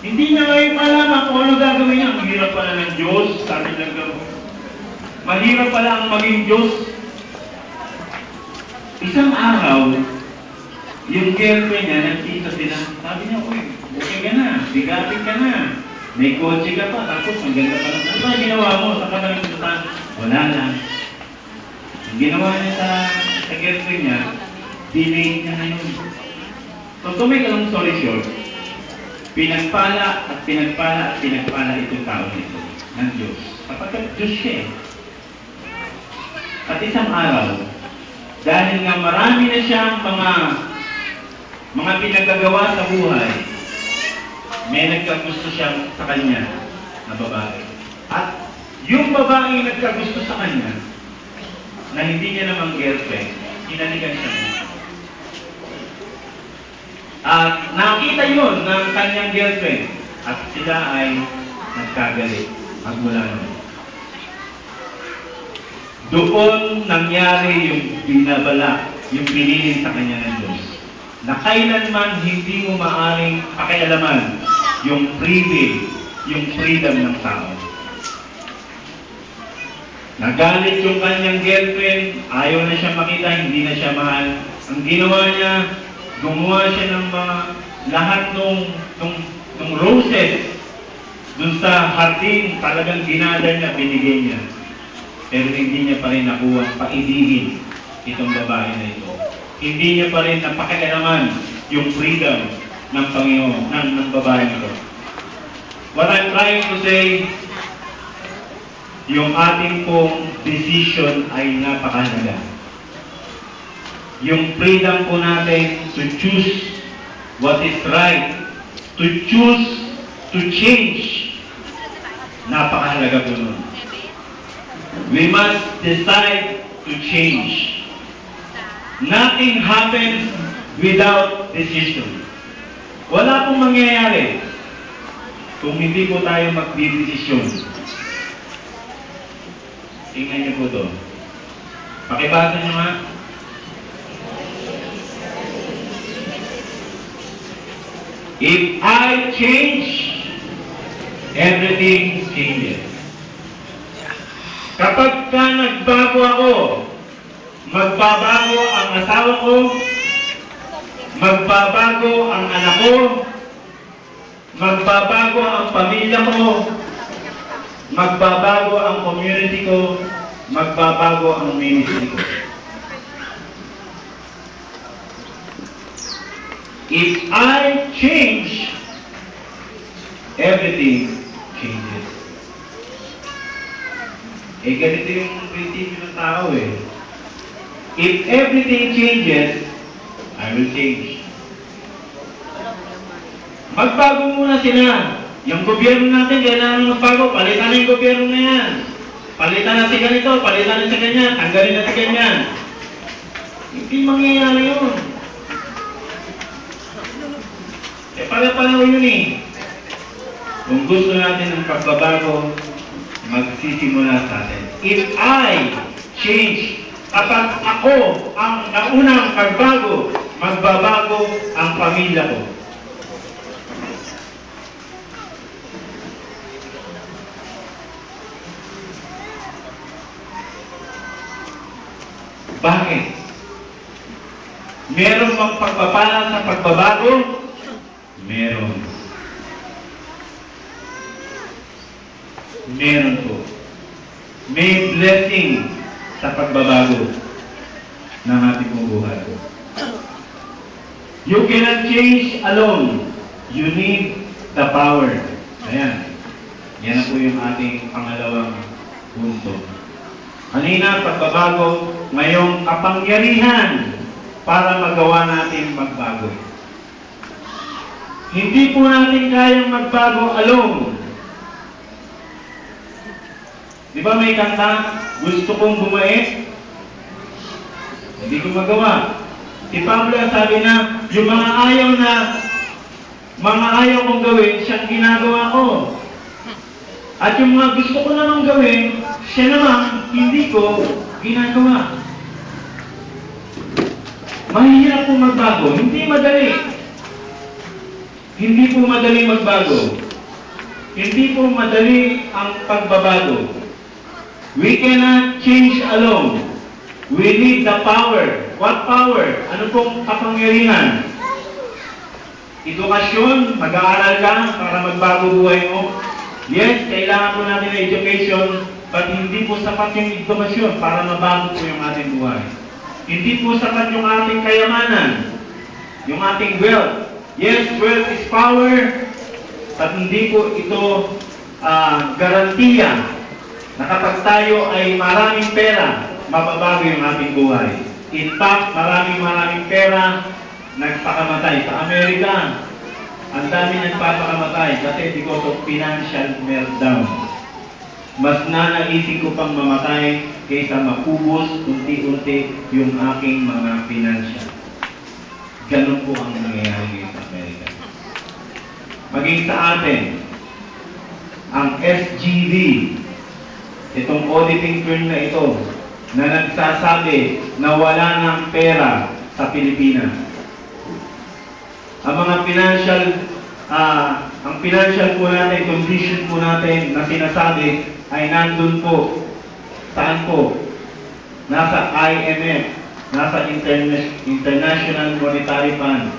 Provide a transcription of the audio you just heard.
Hindi niya ngayon malaman kung ano gagawin niya. Ang hirap pala ng Diyos, sabi lang gawin. Mahirap pala ang maging Diyos. Isang araw, yung girlfriend niya, nagkita sila. Sabi niya, uy, okay ka na, bigatin ka na. May kotse ka pa, tapos ang ganda pa lang. Ano ba ginawa mo? Sa ka nalang pinuntahan? Wala na. Ang ginawa niya sa girlfriend niya, delay niya na yun. So, to make a long story short, pinagpala at pinagpala at pinagpala itong tao nito ng Diyos. Kapag Diyos siya eh. At isang araw, dahil nga marami na siyang mga pinagagawa sa buhay, may nagkagusto siya sa kanya na babae. At yung babae nagkagusto sa kanya, na hindi niya namang girlfriend, hinalikan siya. At nakita yun ng kanyang girlfriend at sila ay nagkagalit magmula nun. Doon nangyari yung binabala, yung pinilin sa kanya ng Diyos, na kailanman hindi mo maaring pakialaman yung free will, yung freedom ng tao. Nagalit yung kanyang girlfriend, ayaw na siya makita, hindi na siya mahal. Ang ginawa niya, gumawa siya ng lahat ng roses dun sa hardin, talagang ginada niya, binigay niya. Pero hindi niya pa rin nakuha paibigin itong babae na ito. Hindi niya pa rin napakialaman yung freedom ng Panginoon, ng babae na ito. What I'm trying to say, yung ating pong decision ay napakahalaga. Yung freedom po natin to choose what is right, to choose to change, napakahalaga po nun. We must decide to change. Nothing happens without decision. Wala pong mangyayari kung hindi po tayo magdidesisyon. Tingnan niyo po ito. Pakibasa niyo nga. If I change, everything changes. Kapag ka nagbago ako, magbabago ang asawa ko, magbabago ang anak ko, magbabago ang pamilya ko, magbabago ang community ko, magbabago ang ministry ko. If I change, everything changes. Eh, ganito yung prinsipyo ng tao eh. If everything changes, I will change. Magbago muna sila. Yung gobyerno natin, kailangan magbago. Palitan na yung gobyerno na yan. Palitan na si ganito, palitan na si ganyan, tanggalin na si ganyan. Hindi mangyayari yun. Eh, pala-pala yun eh. Kung gusto natin ng pagbabago, magsisimula sa atin. If I change, kapag ako ang naunang magbago, magbabago ang pamilya ko. Bakit? Meron bang pagpapala sa pagbabago? Meron. Meron po. May blessing sa pagbabago ng ating buhay. You cannot change alone. You need the power. Ayan. Yan po yung ating pangalawang punto. Kanina, pagbabago, ngayong kapangyarihan para magawa natin magbago. Hindi po natin kayang magbago alone. Di ba may kanta, gusto kong bumait, hindi ko magawa. Si Pablo sabi na, yung mga ayaw kong gawin, siyang ginagawa ko. At yung mga gusto ko namang gawin, siya naman, hindi ko ginagawa. Mahirap kong magbago, hindi madali. Hindi po madali magbago. Hindi po madali ang pagbabago. We cannot change alone. We need the power. What power? Ano pong kapangyarihan? Edukasyon, mag-aaral ka para magbago buhay mo. Yes, kailangan po natin ng education, but hindi po sapat yung edukasyon para mabago po yung ating buhay. Hindi po sapat yung ating kayamanan, yung ating wealth. Yes, wealth is power, at hindi po ito garantiya na kapag tayo ay maraming pera, mababago yung ating buhay. In fact, maraming pera nagpakamatay. Sa Amerika, ang dami nagpapakamatay kasi because of financial meltdown. Mas nanaisin ko pang mamatay kaysa mapubos unti-unti yung aking mga financial. Ganun po ang nangyayari ngayon sa Amerika. Maging sa atin, ang SGD, itong auditing firm na ito, na nagsasabi na wala ng pera sa Pilipinas. Ang mga financial po natin, condition po natin na sinasabi ay nandun po. Saan po? Nasa IMF, nasa International Monetary Fund,